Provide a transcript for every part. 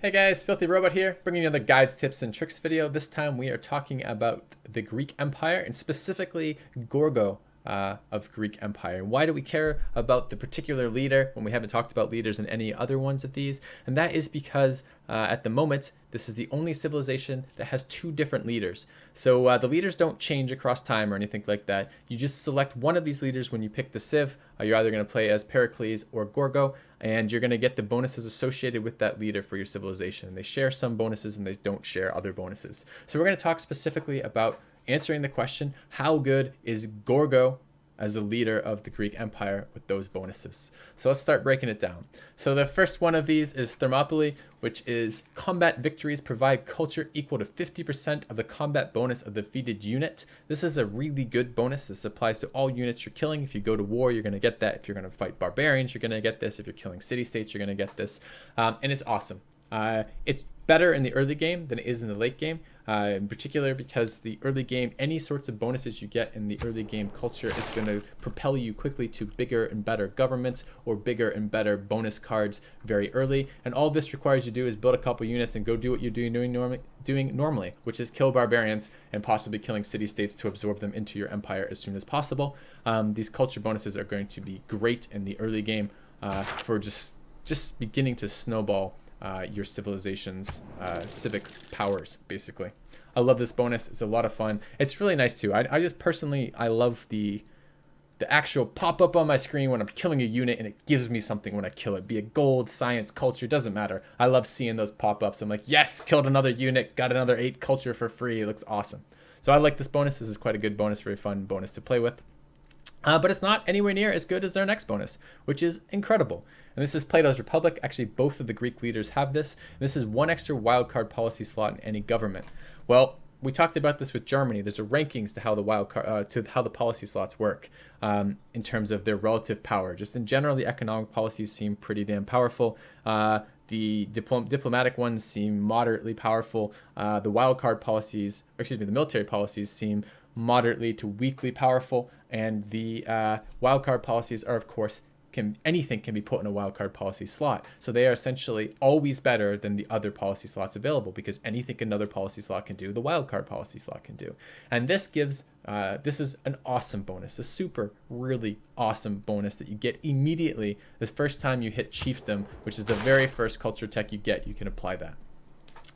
Hey guys, FilthyRobot here, bringing you another guides, tips, and tricks video. This time we are talking about the Greek Empire and specifically Gorgo of Greek Empire. And why do we care about the particular leader when we haven't talked about leaders in any other ones of these? And that is because at the moment, this is the only civilization that has two different leaders. So the leaders don't change across time or anything like that. You just select one of these leaders when you pick the Civ. You're either going to play as Pericles or Gorgo, and you're going to get the bonuses associated with that leader for your civilization. They share some bonuses and they don't share other bonuses. So we're going to talk specifically about answering the question, how good is Gorgo as the leader of the Greek Empire with those bonuses? So let's start breaking it down. So the first one of these is Thermopylae, which is combat victories provide culture equal to 50% of the combat bonus of the defeated unit. This is a really good bonus. This applies to all units you're killing. If you go to war, you're going to get that. If you're going to fight barbarians, you're going to get this. If you're killing city-states, you're going to get this. And it's awesome. It's better in the early game than it is in the late game, in particular because the early game, any sorts of bonuses you get in the early game culture is going to propel you quickly to bigger and better governments or bigger and better bonus cards very early. And all this requires you to do is build a couple units and go do what you're doing normally, which is kill barbarians and possibly killing city-states to absorb them into your empire as soon as possible. These culture bonuses are going to be great in the early game for just beginning to snowball your civilization's civic powers, basically. I love this bonus. It's a lot of fun. It's really nice too. I just personally, I love the actual pop-up on my screen when I'm killing a unit and it gives me something when I kill it. Be it gold, science, culture, doesn't matter. I love seeing those pop-ups. I'm like, yes, killed another unit, got another 8 culture for free. It looks awesome. So I like this bonus. This is quite a good bonus, very fun bonus to play with. But it's not anywhere near as good as their next bonus, which is incredible. And this is Plato's Republic. Actually, both of the Greek leaders have this. This is 1 extra wildcard policy slot in any government. Well, we talked about this with Germany. There's a rankings to how the policy slots work in terms of their relative power. Just in general, the economic policies seem pretty damn powerful. The diplomatic ones seem moderately powerful. The wildcard policies, the military policies seem moderately to weakly powerful, and the wildcard policies are, of course, anything can be put in a wildcard policy slot. So they are essentially always better than the other policy slots available, because anything another policy slot can do, the wildcard policy slot can do. And this gives, this is an awesome bonus, a super, really awesome bonus that you get immediately the first time you hit chiefdom, which is the very first culture tech you get. You can apply that.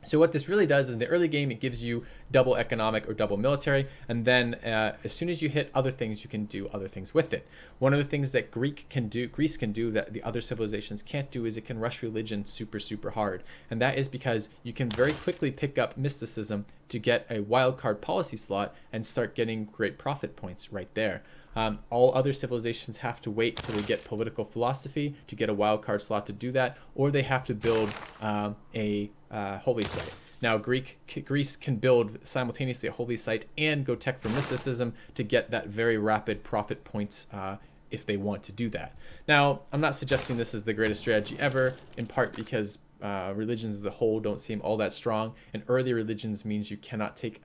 So what this really does is in the early game, it gives you double economic or double military. And then as soon as you hit other things, you can do other things with it. One of the things that Greece can do that the other civilizations can't do is it can rush religion super, super hard. And that is because you can very quickly pick up mysticism to get a wildcard policy slot and start getting great profit points right there. All other civilizations have to wait till they get political philosophy to get a wildcard slot to do that, or they have to build a holy site. Now, Greece can build simultaneously a holy site and go tech for mysticism to get that very rapid profit points if they want to do that. Now, I'm not suggesting this is the greatest strategy ever, in part because religions as a whole don't seem all that strong, and early religions means you cannot take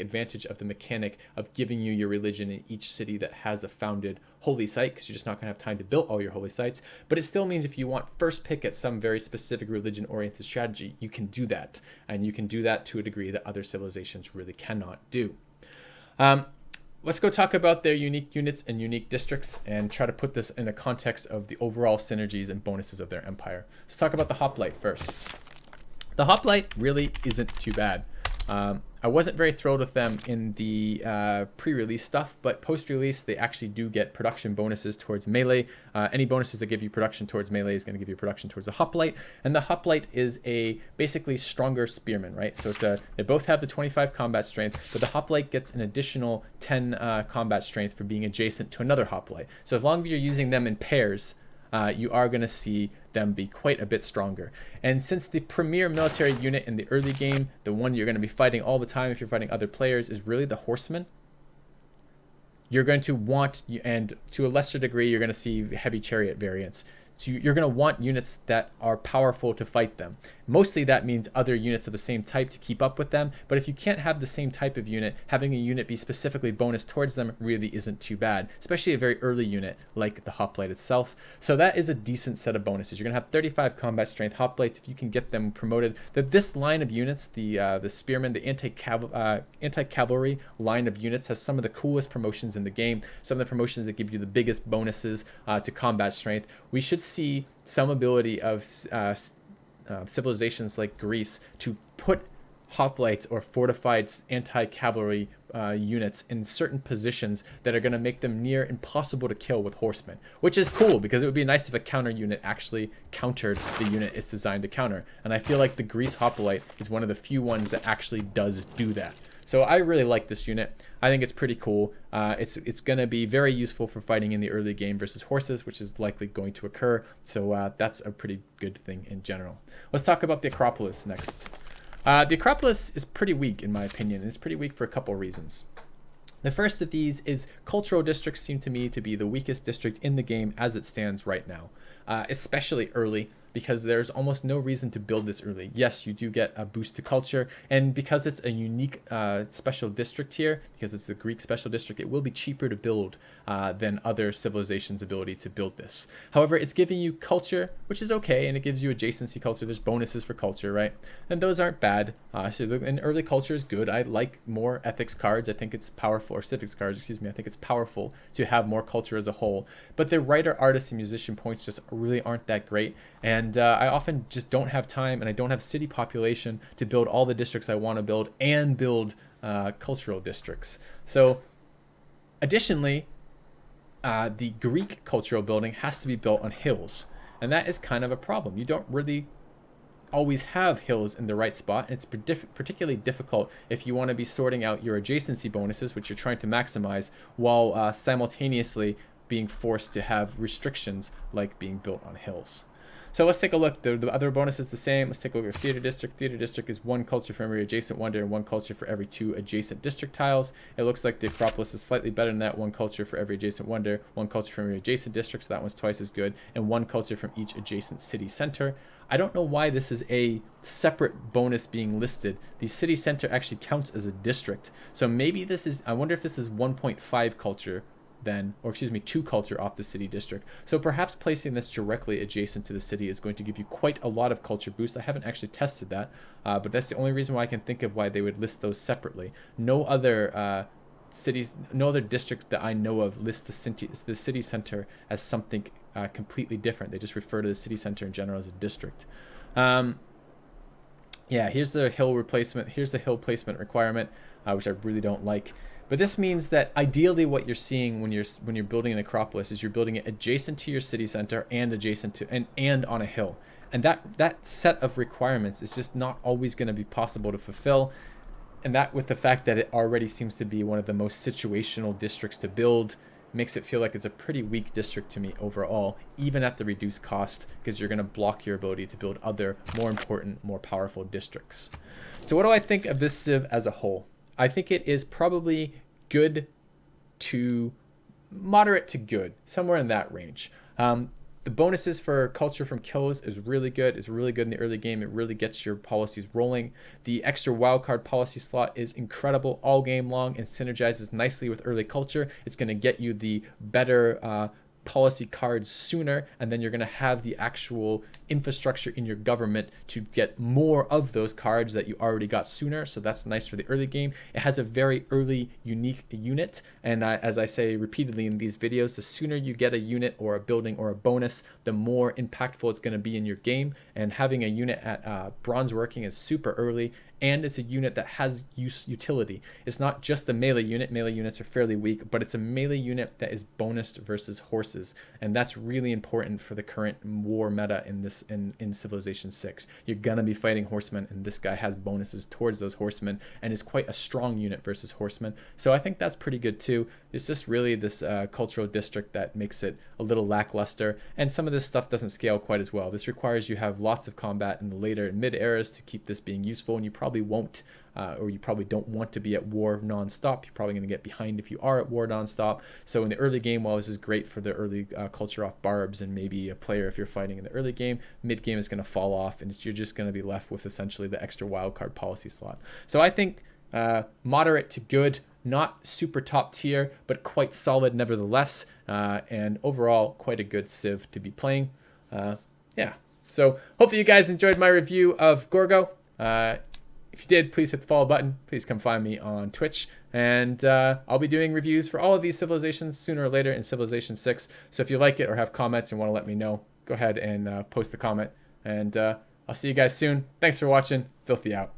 advantage of the mechanic of giving you your religion in each city that has a founded holy site, because you're just not going to have time to build all your holy sites. But it still means if you want first pick at some very specific religion-oriented strategy, you can do that. And you can do that to a degree that other civilizations really cannot do. Let's go talk about their unique units and unique districts and try to put this in a context of the overall synergies and bonuses of their empire. Let's talk about the Hoplite first. The Hoplite really isn't too bad. I wasn't very thrilled with them in the pre-release stuff, but post-release they actually do get production bonuses towards melee. Any bonuses that give you production towards melee is going to give you production towards the Hoplite, and the Hoplite is a basically stronger spearman, right? So they both have the 25 combat strength, but the Hoplite gets an additional 10 combat strength for being adjacent to another Hoplite. So as long as you're using them in pairs, you are going to see them be quite a bit stronger. And since the premier military unit in the early game, the one you're going to be fighting all the time if you're fighting other players, is really the horseman, you're going to want, and to a lesser degree, you're going to see heavy chariot variants. So you're going to want units that are powerful to fight them. Mostly that means other units of the same type to keep up with them. But if you can't have the same type of unit, having a unit be specifically bonus towards them really isn't too bad, especially a very early unit like the Hoplite itself. So that is a decent set of bonuses. You're going to have 35 combat strength Hoplites if you can get them promoted. That this line of units, the Spearmen, the anti-cavalry line of units, has some of the coolest promotions in the game. Some of the promotions that give you the biggest bonuses to combat strength. We should see some ability of civilizations like Greece to put hoplites or fortified anti-cavalry units in certain positions that are going to make them near impossible to kill with horsemen, which is cool because it would be nice if a counter unit actually countered the unit it's designed to counter. And I feel like the Greece hoplite is one of the few ones that actually does do that. So I really like this unit. I think it's pretty cool. It's going to be very useful for fighting in the early game versus horses, which is likely going to occur. So that's a pretty good thing in general. Let's talk about the Acropolis next. The Acropolis is pretty weak in my opinion, and it's pretty weak for a couple reasons. The first of these is cultural districts seem to me to be the weakest district in the game as it stands right now, especially early, because there's almost no reason to build this early. Yes, you do get a boost to culture, and because it's a unique special district here, because it's the Greek special district, it will be cheaper to build than other civilizations' ability to build this. However, it's giving you culture, which is okay, and it gives you adjacency culture. There's bonuses for culture, right? And those aren't bad. And early culture is good. I like more ethics cards. I think it's powerful, or civics cards, excuse me. I think it's powerful to have more culture as a whole. But the writer, artist, and musician points just really aren't that great. And I often just don't have time, and I don't have city population to build all the districts I want to build and build cultural districts. So additionally, the Greek cultural building has to be built on hills, and that is kind of a problem. You don't really always have hills in the right spot, and it's particularly difficult if you want to be sorting out your adjacency bonuses, which you're trying to maximize, while simultaneously being forced to have restrictions like being built on hills. So let's take a look. The other bonus is the same. Let's take a look at Theater District. Theater District is 1 culture for every adjacent wonder and 1 culture for every 2 adjacent district tiles. It looks like the Acropolis is slightly better than that. 1 culture for every adjacent wonder, 1 culture from every adjacent district, so that one's twice as good, and 1 culture from each adjacent city center. I don't know why this is a separate bonus being listed. The city center actually counts as a district. So maybe this is, I wonder if this is 1.5 culture then, or excuse me, 2 culture off the city district. So perhaps placing this directly adjacent to the city is going to give you quite a lot of culture boost. I haven't actually tested that, but that's the only reason why I can think of why they would list those separately. No other cities, no other district that I know of lists the city center as something completely different. They just refer to the city center in general as a district. Yeah, here's the hill replacement. Here's the hill placement requirement, which I really don't like. But this means that ideally what you're seeing when you're building an Acropolis is you're building it adjacent to your city center and adjacent to and on a hill. And that set of requirements is just not always going to be possible to fulfill. And that, with the fact that it already seems to be one of the most situational districts to build, makes it feel like it's a pretty weak district to me overall, even at the reduced cost, because you're going to block your ability to build other more important, more powerful districts. So what do I think of this Civ as a whole? I think it is probably good to moderate to good, somewhere in that range. The bonuses for culture from kills is really good. It's really good in the early game. It really gets your policies rolling. The extra wildcard policy slot is incredible all game long and synergizes nicely with early culture. It's going to get you the better policy cards sooner, and then you're going to have the actual infrastructure in your government to get more of those cards that you already got sooner. So that's nice for the early game. It has a very early unique unit, and as I say repeatedly in these videos, the sooner you get a unit or a building or a bonus, the more impactful it's going to be in your game. And having a unit at bronze working is super early, and it's a unit that has utility. It's not just a melee unit. Melee units are fairly weak, but it's a melee unit that is bonused versus horses, and that's really important for the current war meta in Civilization 6. You're gonna be fighting horsemen, and this guy has bonuses towards those horsemen and is quite a strong unit versus horsemen. So I think that's pretty good too. It's just really this cultural district that makes it a little lackluster, and some of this stuff doesn't scale quite as well. This requires you have lots of combat in the later and mid eras to keep this being useful, and you probably won't or you probably don't want to be at war nonstop. You're probably going to get behind if you are at war nonstop. So in the early game, while this is great for the early culture off barbs and maybe a player if you're fighting in the early game, mid game is going to fall off, and you're just going to be left with essentially the extra wildcard policy slot. So I think moderate to good, not super top tier, but quite solid nevertheless, and overall quite a good Civ to be playing. Yeah, so hopefully you guys enjoyed my review of Gorgo. If you did, please hit the follow button. Please come find me on Twitch, and I'll be doing reviews for all of these civilizations sooner or later in Civilization 6. So if you like it or have comments and want to let me know, go ahead and post a comment, and I'll see you guys soon. Thanks for watching. Filthy out.